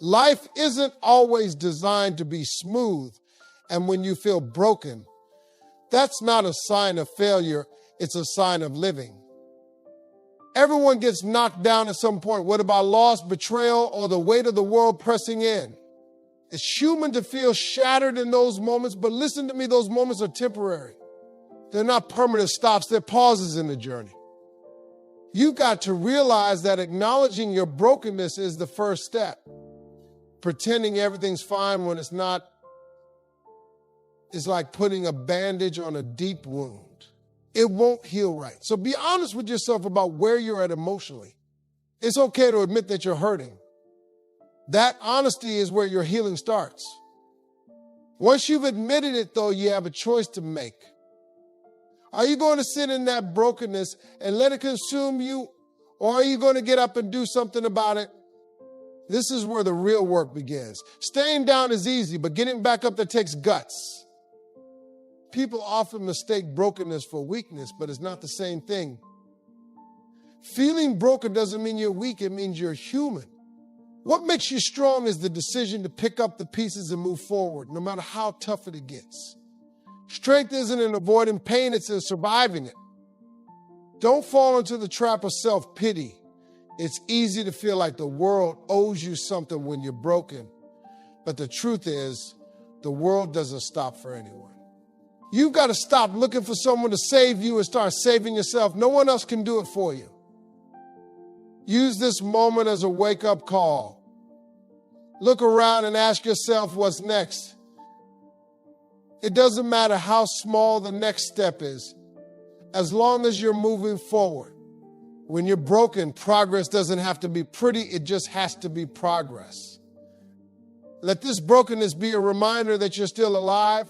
Life isn't always designed to be smooth, and when you feel broken, that's not a sign of failure, it's a sign of living. Everyone gets knocked down at some point, whether by loss, betrayal, or the weight of the world pressing in. It's human to feel shattered in those moments, but listen to me, those moments are temporary. They're not permanent stops, they're pauses in the journey. You've got to realize that acknowledging your brokenness is the first step. Pretending everything's fine when it's not is like putting a bandage on a deep wound. It won't heal right. So be honest with yourself about where you're at emotionally. It's okay to admit that you're hurting. That honesty is where your healing starts. Once you've admitted it, though, you have a choice to make. Are you going to sit in that brokenness and let it consume you? Or are you going to get up and do something about it? This is where the real work begins. Staying down is easy, but getting back up, that takes guts. People often mistake brokenness for weakness, but it's not the same thing. Feeling broken doesn't mean you're weak, it means you're human. What makes you strong is the decision to pick up the pieces and move forward, no matter how tough it gets. Strength isn't in avoiding pain, it's in surviving it. Don't fall into the trap of self-pity. It's easy to feel like the world owes you something when you're broken. But the truth is, the world doesn't stop for anyone. You've got to stop looking for someone to save you and start saving yourself. No one else can do it for you. Use this moment as a wake-up call. Look around and ask yourself what's next. It doesn't matter how small the next step is, as long as you're moving forward. When you're broken, progress doesn't have to be pretty, it just has to be progress. Let this brokenness be a reminder that you're still alive.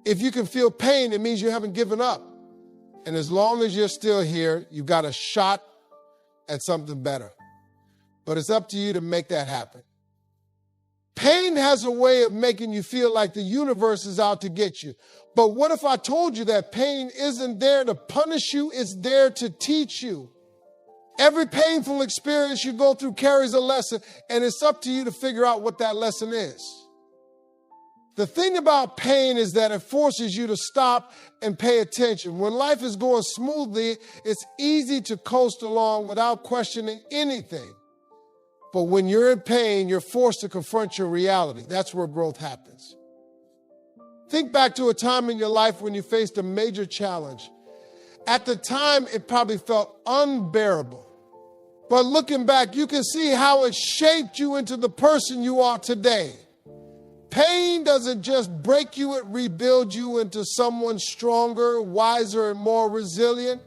If you can feel pain, it means you haven't given up. And as long as you're still here, you've got a shot at something better. But it's up to you to make that happen. Pain has a way of making you feel like the universe is out to get you. But what if I told you that pain isn't there to punish you, it's there to teach you? Every painful experience you go through carries a lesson, and it's up to you to figure out what that lesson is. The thing about pain is that it forces you to stop and pay attention. When life is going smoothly, it's easy to coast along without questioning anything. But when you're in pain, you're forced to confront your reality. That's where growth happens. Think back to a time in your life when you faced a major challenge. At the time, it probably felt unbearable. But looking back, you can see how it shaped you into the person you are today. Pain doesn't just break you, it rebuilds you into someone stronger, wiser, and more resilient.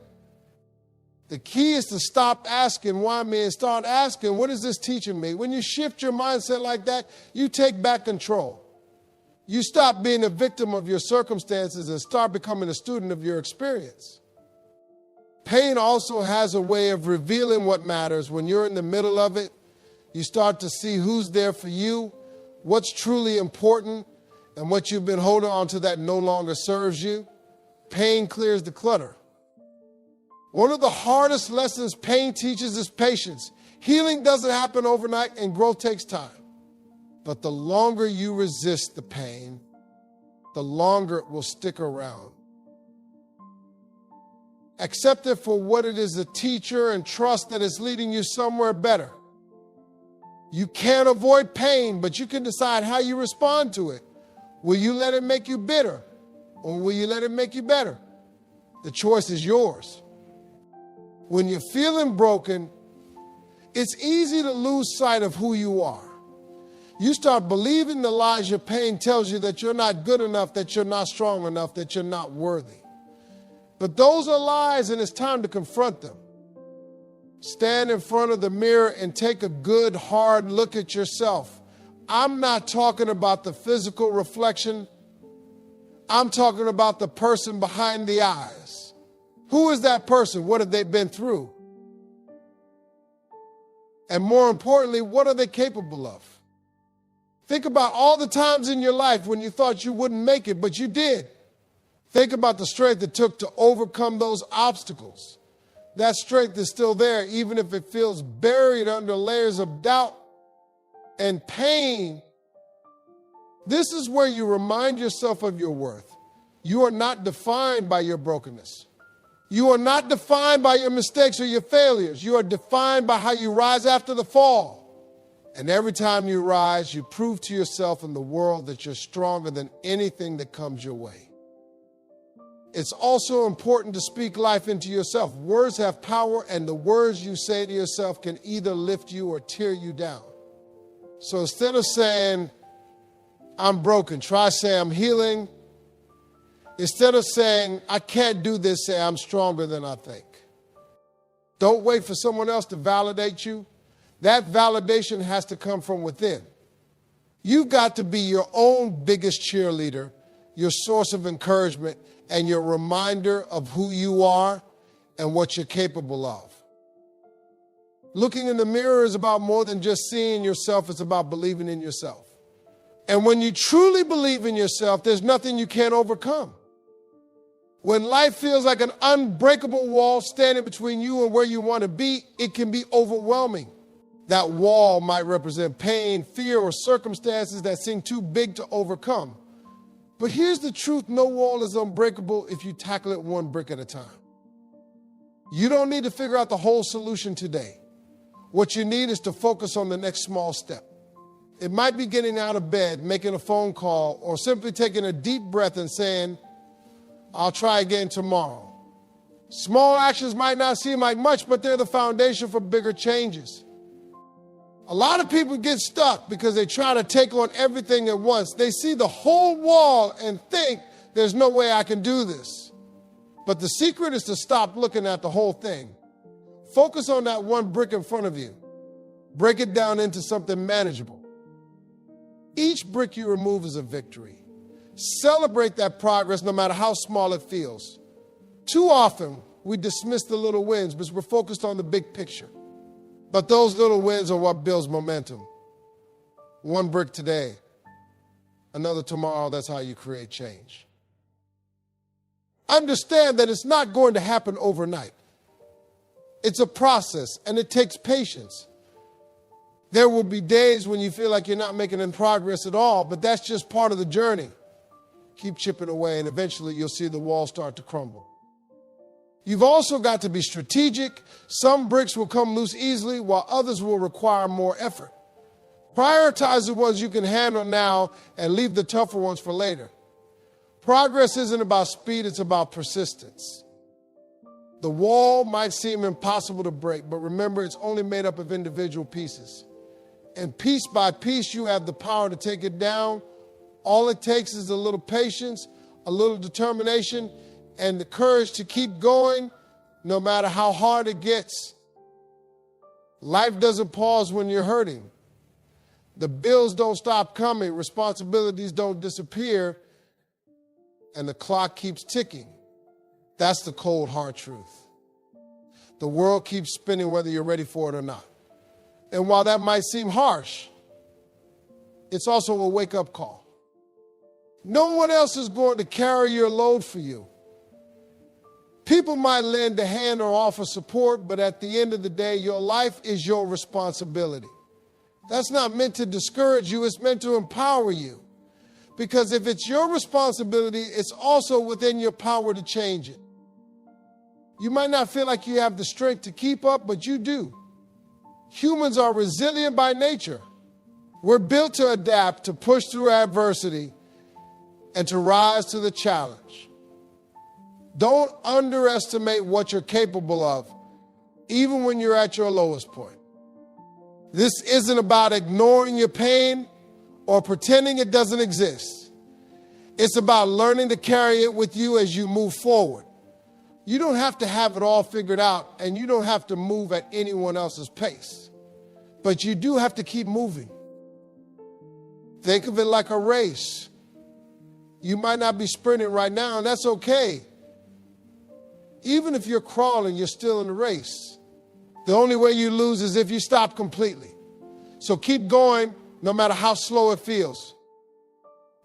The key is to stop asking why me and start asking, what is this teaching me? When you shift your mindset like that, you take back control. You stop being a victim of your circumstances and start becoming a student of your experience. Pain also has a way of revealing what matters. When you're in the middle of it, you start to see who's there for you, what's truly important, and what you've been holding on to that no longer serves you. Pain clears the clutter. One of the hardest lessons pain teaches is patience. Healing doesn't happen overnight and growth takes time. But the longer you resist the pain, the longer it will stick around. Accept it for what it is, a teacher, and trust that it's leading you somewhere better. You can't avoid pain, but you can decide how you respond to it. Will you let it make you bitter, or will you let it make you better? The choice is yours. When you're feeling broken, it's easy to lose sight of who you are. You start believing the lies your pain tells you, that you're not good enough, that you're not strong enough, that you're not worthy. But those are lies, and it's time to confront them. Stand in front of the mirror and take a good, hard look at yourself. I'm not talking about the physical reflection. I'm talking about the person behind the eyes. Who is that person? What have they been through? And more importantly, what are they capable of? Think about all the times in your life when you thought you wouldn't make it, but you did. Think about the strength it took to overcome those obstacles. That strength is still there, even if it feels buried under layers of doubt and pain, this is where you remind yourself of your worth. You are not defined by your brokenness. You are not defined by your mistakes or your failures. You are defined by how you rise after the fall. And every time you rise, you prove to yourself and the world that you're stronger than anything that comes your way. It's also important to speak life into yourself. Words have power, and the words you say to yourself can either lift you or tear you down. So instead of saying, I'm broken, try saying, I'm healing. Instead of saying, I can't do this, say, I'm stronger than I think. Don't wait for someone else to validate you. That validation has to come from within. You've got to be your own biggest cheerleader, your source of encouragement, and your reminder of who you are and what you're capable of. Looking in the mirror is about more than just seeing yourself. It's about believing in yourself. And when you truly believe in yourself, there's nothing you can't overcome. When life feels like an unbreakable wall standing between you and where you want to be, it can be overwhelming. That wall might represent pain, fear, or circumstances that seem too big to overcome. But here's the truth: no wall is unbreakable if you tackle it one brick at a time. You don't need to figure out the whole solution today. What you need is to focus on the next small step. It might be getting out of bed, making a phone call, or simply taking a deep breath and saying, I'll try again tomorrow. Small actions might not seem like much, but they're the foundation for bigger changes. A lot of people get stuck because they try to take on everything at once. They see the whole wall and think, there's no way I can do this. But the secret is to stop looking at the whole thing. Focus on that one brick in front of you. Break it down into something manageable. Each brick you remove is a victory. Celebrate that progress no matter how small it feels. Too often, we dismiss the little wins because we're focused on the big picture. But those little wins are what builds momentum. One brick today, another tomorrow. That's how you create change. Understand that it's not going to happen overnight. It's a process, and it takes patience. There will be days when you feel like you're not making any progress at all, but that's just part of the journey. Keep chipping away, and eventually you'll see the wall start to crumble. You've also got to be strategic. Some bricks will come loose easily, while others will require more effort. Prioritize the ones you can handle now and leave the tougher ones for later. Progress isn't about speed, it's about persistence. The wall might seem impossible to break, but remember, it's only made up of individual pieces. And piece by piece, you have the power to take it down. All it takes is a little patience, a little determination, and the courage to keep going no matter how hard it gets. Life doesn't pause when you're hurting. The bills don't stop coming, responsibilities don't disappear, and the clock keeps ticking. That's the cold, hard truth. The world keeps spinning whether you're ready for it or not. And while that might seem harsh, it's also a wake-up call. No one else is going to carry your load for you. People might lend a hand or offer support, but at the end of the day, your life is your responsibility. That's not meant to discourage you, it's meant to empower you. Because if it's your responsibility, it's also within your power to change it. You might not feel like you have the strength to keep up, but you do. Humans are resilient by nature. We're built to adapt, to push through adversity, and to rise to the challenge. Don't underestimate what you're capable of, even when you're at your lowest point. This isn't about ignoring your pain or pretending it doesn't exist. It's about learning to carry it with you as you move forward. You don't have to have it all figured out, and you don't have to move at anyone else's pace. But you do have to keep moving. Think of it like a race. You might not be sprinting right now, and that's okay. Even if you're crawling, you're still in the race. The only way you lose is if you stop completely. So keep going, no matter how slow it feels.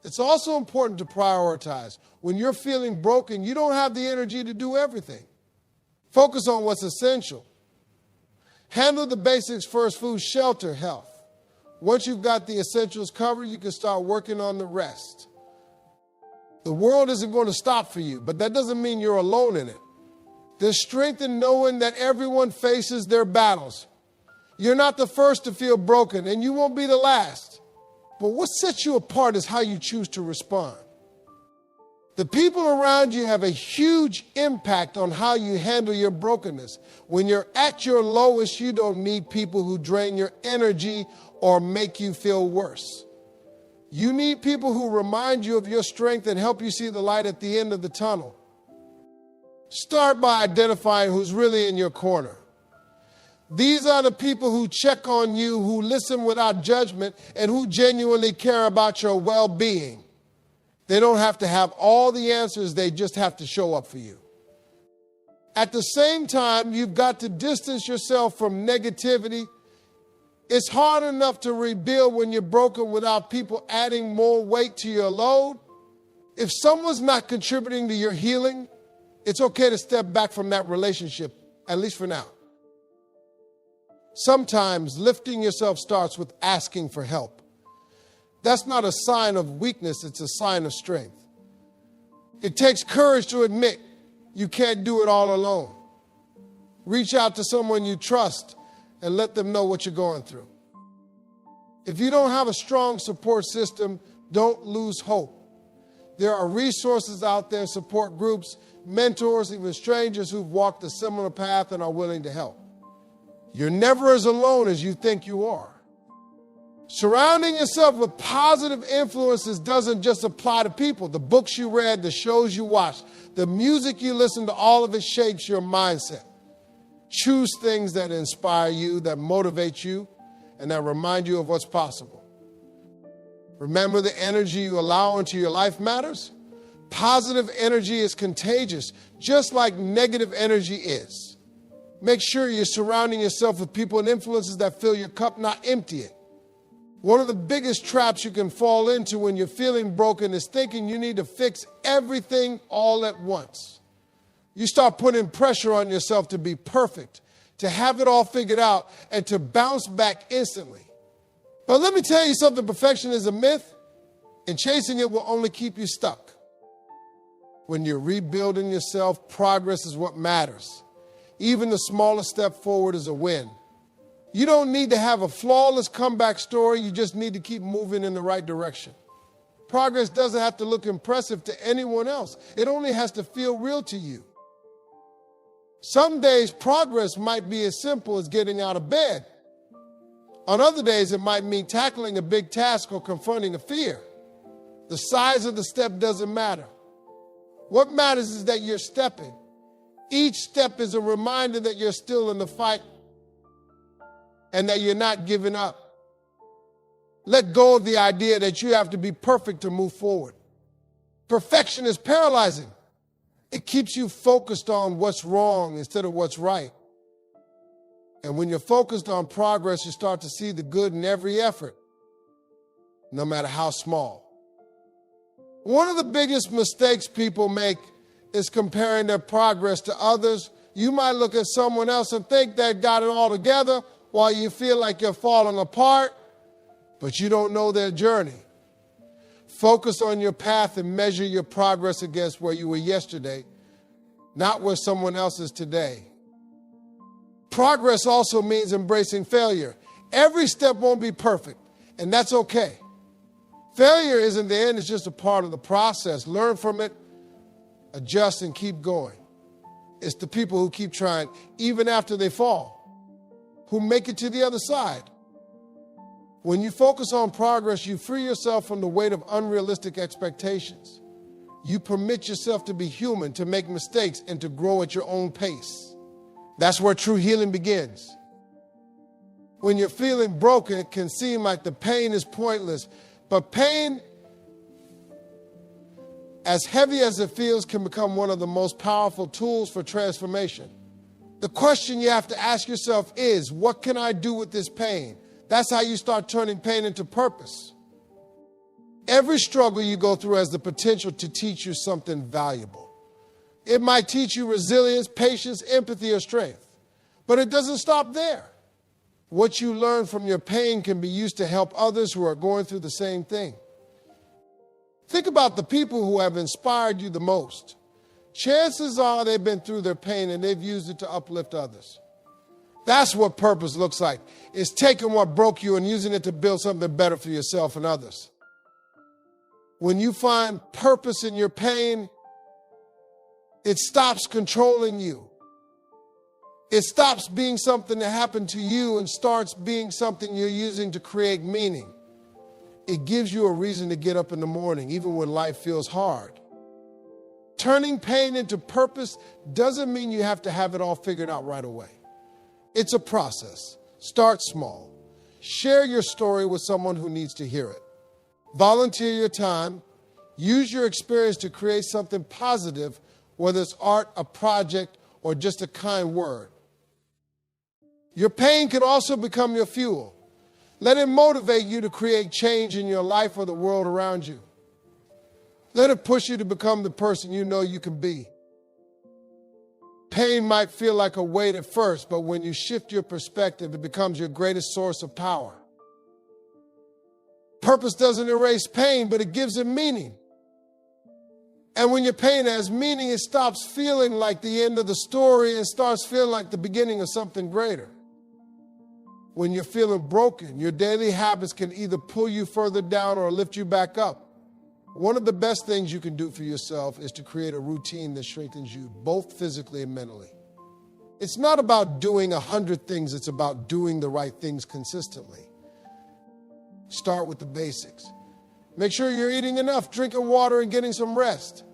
It's also important to prioritize. When you're feeling broken, you don't have the energy to do everything. Focus on what's essential. Handle the basics first: food, shelter, health. Once you've got the essentials covered, you can start working on the rest. The world isn't going to stop for you, but that doesn't mean you're alone in it. There's strength in knowing that everyone faces their battles. You're not the first to feel broken, and you won't be the last. But what sets you apart is how you choose to respond. The people around you have a huge impact on how you handle your brokenness. When you're at your lowest, you don't need people who drain your energy or make you feel worse. You need people who remind you of your strength and help you see the light at the end of the tunnel. Start by identifying who's really in your corner. These are the people who check on you, who listen without judgment, and who genuinely care about your well-being. They don't have to have all the answers, they just have to show up for you. At the same time, you've got to distance yourself from negativity. It's hard enough to rebuild when you're broken without people adding more weight to your load. If someone's not contributing to your healing, it's okay to step back from that relationship, at least for now. Sometimes lifting yourself starts with asking for help. That's not a sign of weakness, it's a sign of strength. It takes courage to admit you can't do it all alone. Reach out to someone you trust and let them know what you're going through. If you don't have a strong support system, don't lose hope. There are resources out there, support groups, mentors, even strangers who've walked a similar path and are willing to help. You're never as alone as you think you are. Surrounding yourself with positive influences doesn't just apply to people. The books you read, the shows you watched, the music you listen to, all of it shapes your mindset. Choose things that inspire you, that motivate you, and that remind you of what's possible. Remember, the energy you allow into your life matters. Positive energy is contagious, just like negative energy is. Make sure you're surrounding yourself with people and influences that fill your cup, not empty it. One of the biggest traps you can fall into when you're feeling broken is thinking you need to fix everything all at once. You start putting pressure on yourself to be perfect, to have it all figured out, and to bounce back instantly. But let me tell you something, perfection is a myth, and chasing it will only keep you stuck. When you're rebuilding yourself, progress is what matters. Even the smallest step forward is a win. You don't need to have a flawless comeback story. You just need to keep moving in the right direction. Progress doesn't have to look impressive to anyone else. It only has to feel real to you. Some days, progress might be as simple as getting out of bed. On other days, it might mean tackling a big task or confronting a fear. The size of the step doesn't matter. What matters is that you're stepping. Each step is a reminder that you're still in the fight and that you're not giving up. Let go of the idea that you have to be perfect to move forward. Perfection is paralyzing. It keeps you focused on what's wrong instead of what's right. And when you're focused on progress, you start to see the good in every effort, no matter how small. One of the biggest mistakes people make is comparing their progress to others. You might look at someone else and think they've got it all together while you feel like you're falling apart, but you don't know their journey. Focus on your path and measure your progress against where you were yesterday, not where someone else is today. Progress also means embracing failure. Every step won't be perfect, and that's okay. Failure isn't the end, it's just a part of the process. Learn from it, adjust, and keep going. It's the people who keep trying, even after they fall, who make it to the other side. When you focus on progress, you free yourself from the weight of unrealistic expectations. You permit yourself to be human, to make mistakes, and to grow at your own pace. That's where true healing begins. When you're feeling broken, it can seem like the pain is pointless, but pain, as heavy as it feels, can become one of the most powerful tools for transformation. The question you have to ask yourself is, what can I do with this pain? That's how you start turning pain into purpose. Every struggle you go through has the potential to teach you something valuable. It might teach you resilience, patience, empathy, or strength. But it doesn't stop there. What you learn from your pain can be used to help others who are going through the same thing. Think about the people who have inspired you the most. Chances are they've been through their pain and they've used it to uplift others. That's what purpose looks like. It's taking what broke you and using it to build something better for yourself and others. When you find purpose in your pain, it stops controlling you. It stops being something that happened to you and starts being something you're using to create meaning. It gives you a reason to get up in the morning, even when life feels hard. Turning pain into purpose doesn't mean you have to have it all figured out right away. It's a process. Start small. Share your story with someone who needs to hear it. Volunteer your time. Use your experience to create something positive, whether it's art, a project, or just a kind word. Your pain can also become your fuel. Let it motivate you to create change in your life or the world around you. Let it push you to become the person you know you can be. Pain might feel like a weight at first, but when you shift your perspective, it becomes your greatest source of power. Purpose doesn't erase pain, but it gives it meaning. And when your pain has meaning, it stops feeling like the end of the story and starts feeling like the beginning of something greater. When you're feeling broken, your daily habits can either pull you further down or lift you back up. One of the best things you can do for yourself is to create a routine that strengthens you, both physically and mentally. It's not about doing 100 things, it's about doing the right things consistently. Start with the basics. Make sure you're eating enough, drinking water, and getting some rest.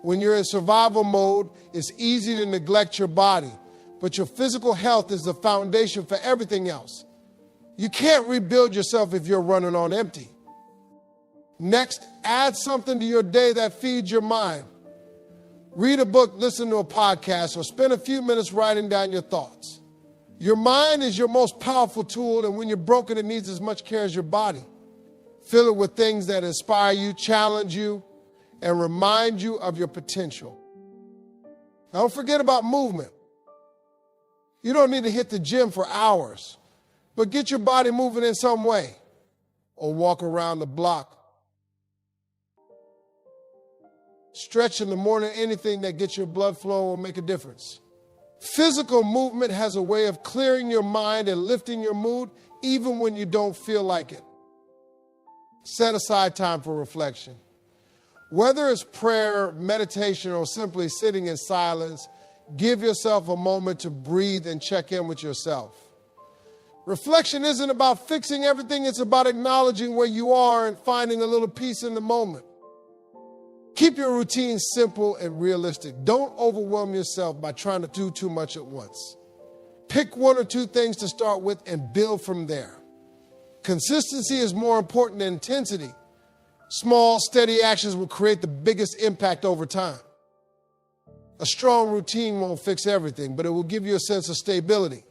When you're in survival mode, it's easy to neglect your body, but your physical health is the foundation for everything else. You can't rebuild yourself if you're running on empty. Next, add something to your day that feeds your mind. Read a book, listen to a podcast, or spend a few minutes writing down your thoughts. Your mind is your most powerful tool, and when you're broken, it needs as much care as your body. Fill it with things that inspire you, challenge you, and remind you of your potential. Now, don't forget about movement. You don't need to hit the gym for hours, but get your body moving in some way, or walk around the block. Stretch in the morning, anything that gets your blood flow will make a difference. Physical movement has a way of clearing your mind and lifting your mood, even when you don't feel like it. Set aside time for reflection. Whether it's prayer, meditation, or simply sitting in silence, give yourself a moment to breathe and check in with yourself. Reflection isn't about fixing everything, it's about acknowledging where you are and finding a little peace in the moment. Keep your routine simple and realistic. Don't overwhelm yourself by trying to do too much at once. Pick one or two things to start with and build from there. Consistency is more important than intensity. Small, steady actions will create the biggest impact over time. A strong routine won't fix everything, but it will give you a sense of stability.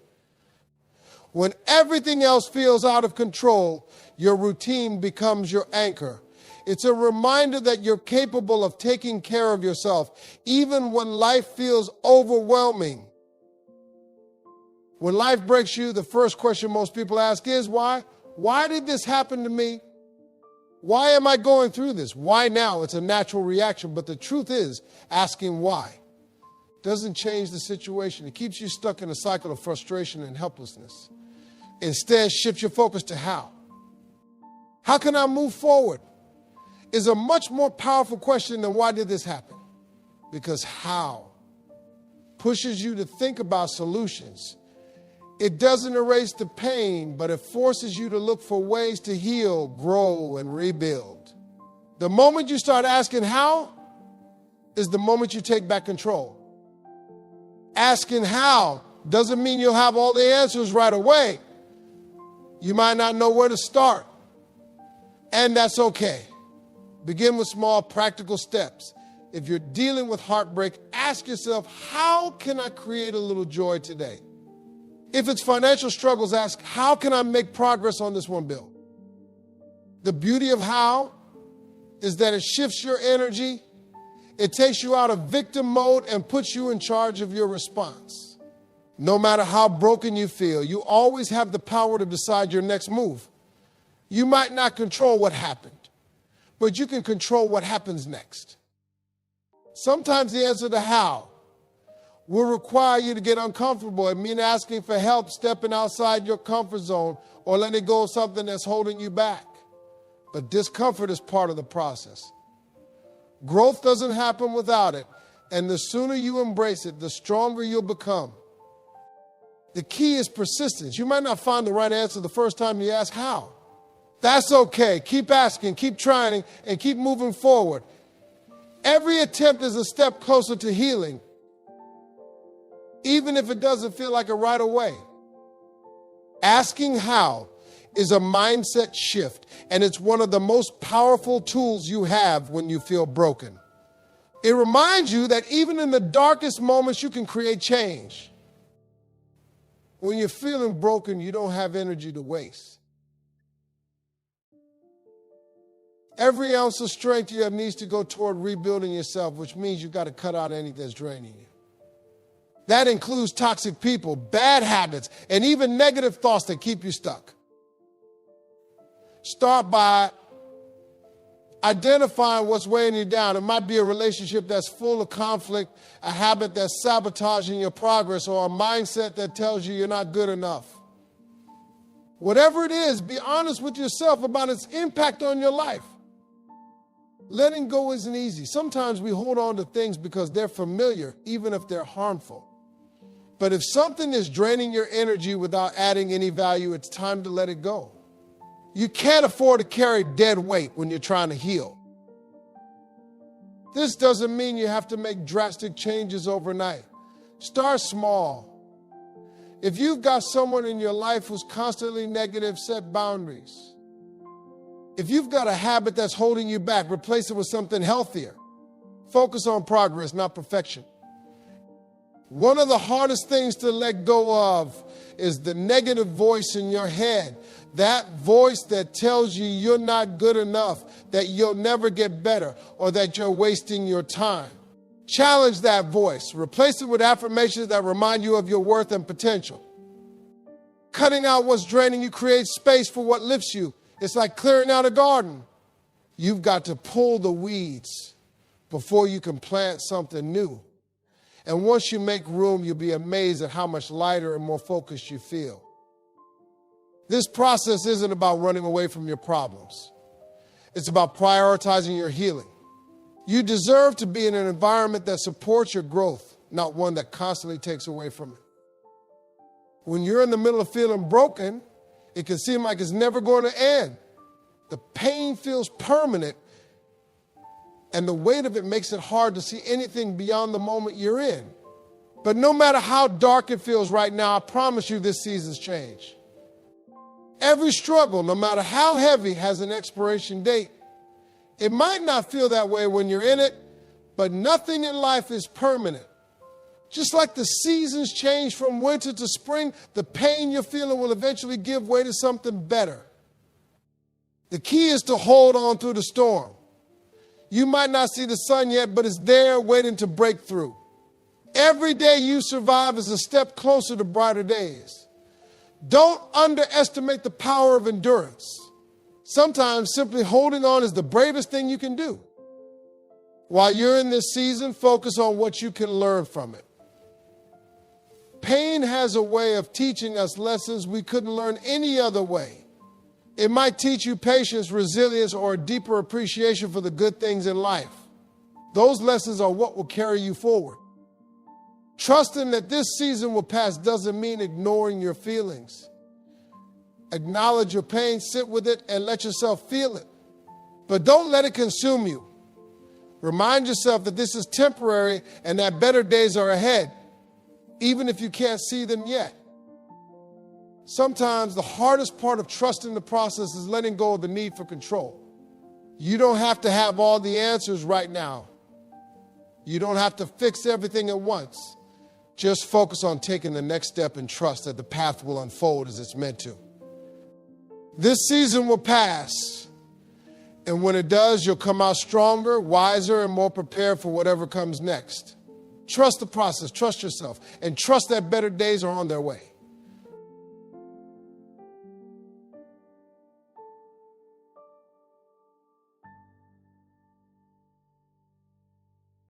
When everything else feels out of control, your routine becomes your anchor. It's a reminder that you're capable of taking care of yourself, even when life feels overwhelming. When life breaks you, the first question most people ask is, why? Why did this happen to me? Why am I going through this? Why now? It's a natural reaction, but the truth is, asking why doesn't change the situation. It keeps you stuck in a cycle of frustration and helplessness. Instead, shift your focus to how. How can I move forward? Is a much more powerful question than why did this happen? Because how pushes you to think about solutions. It doesn't erase the pain, but it forces you to look for ways to heal, grow, and rebuild. The moment you start asking how is the moment you take back control. Asking how doesn't mean you'll have all the answers right away. You might not know where to start, and that's okay. Begin with small, practical steps. If you're dealing with heartbreak, ask yourself, how can I create a little joy today? If it's financial struggles, ask, how can I make progress on this one bill? The beauty of how is that it shifts your energy. It takes you out of victim mode and puts you in charge of your response. No matter how broken you feel, you always have the power to decide your next move. You might not control what happened, but you can control what happens next. Sometimes the answer to how will require you to get uncomfortable. It means asking for help, stepping outside your comfort zone, or letting go of something that's holding you back. But discomfort is part of the process. Growth doesn't happen without it, and the sooner you embrace it, the stronger you'll become. The key is persistence. You might not find the right answer the first time you ask how. That's okay. Keep asking, keep trying, and keep moving forward. Every attempt is a step closer to healing, even if it doesn't feel like it right away. Asking how is a mindset shift, and it's one of the most powerful tools you have when you feel broken. It reminds you that even in the darkest moments, you can create change. When you're feeling broken, you don't have energy to waste. Every ounce of strength you have needs to go toward rebuilding yourself, which means you've got to cut out anything that's draining you. That includes toxic people, bad habits, and even negative thoughts that keep you stuck. Start by identifying what's weighing you down. It might be a relationship that's full of conflict, a habit that's sabotaging your progress, or a mindset that tells you you're not good enough. Whatever it is, be honest with yourself about its impact on your life. Letting go isn't easy. Sometimes we hold on to things because they're familiar, even if they're harmful. But if something is draining your energy without adding any value, it's time to let it go. You can't afford to carry dead weight when you're trying to heal. This doesn't mean you have to make drastic changes overnight. Start small. If you've got someone in your life who's constantly negative, set boundaries. If you've got a habit that's holding you back, replace it with something healthier. Focus on progress, not perfection. One of the hardest things to let go of is the negative voice in your head. That voice that tells you you're not good enough, that you'll never get better, or that you're wasting your time. Challenge that voice. Replace it with affirmations that remind you of your worth and potential. Cutting out what's draining you creates space for what lifts you. It's like clearing out a garden. You've got to pull the weeds before you can plant something new. And once you make room, you'll be amazed at how much lighter and more focused you feel. This process isn't about running away from your problems. It's about prioritizing your healing. You deserve to be in an environment that supports your growth, not one that constantly takes away from it. When you're in the middle of feeling broken, it can seem like it's never going to end. The pain feels permanent, and the weight of it makes it hard to see anything beyond the moment you're in. But no matter how dark it feels right now, I promise you this season's change. Every struggle, no matter how heavy, has an expiration date. It might not feel that way when you're in it, but nothing in life is permanent. Just like the seasons change from winter to spring, the pain you're feeling will eventually give way to something better. The key is to hold on through the storm. You might not see the sun yet, but it's there waiting to break through. Every day you survive is a step closer to brighter days. Don't underestimate the power of endurance. Sometimes simply holding on is the bravest thing you can do. While you're in this season, focus on what you can learn from it. Pain has a way of teaching us lessons we couldn't learn any other way. It might teach you patience, resilience, or a deeper appreciation for the good things in life. Those lessons are what will carry you forward. Trusting that this season will pass doesn't mean ignoring your feelings. Acknowledge your pain, sit with it, and let yourself feel it. But don't let it consume you. Remind yourself that this is temporary and that better days are ahead, even if you can't see them yet. Sometimes the hardest part of trusting the process is letting go of the need for control. You don't have to have all the answers right now. You don't have to fix everything at once. Just focus on taking the next step and trust that the path will unfold as it's meant to. This season will pass, and when it does, you'll come out stronger, wiser, and more prepared for whatever comes next. Trust the process, trust yourself, and trust that better days are on their way.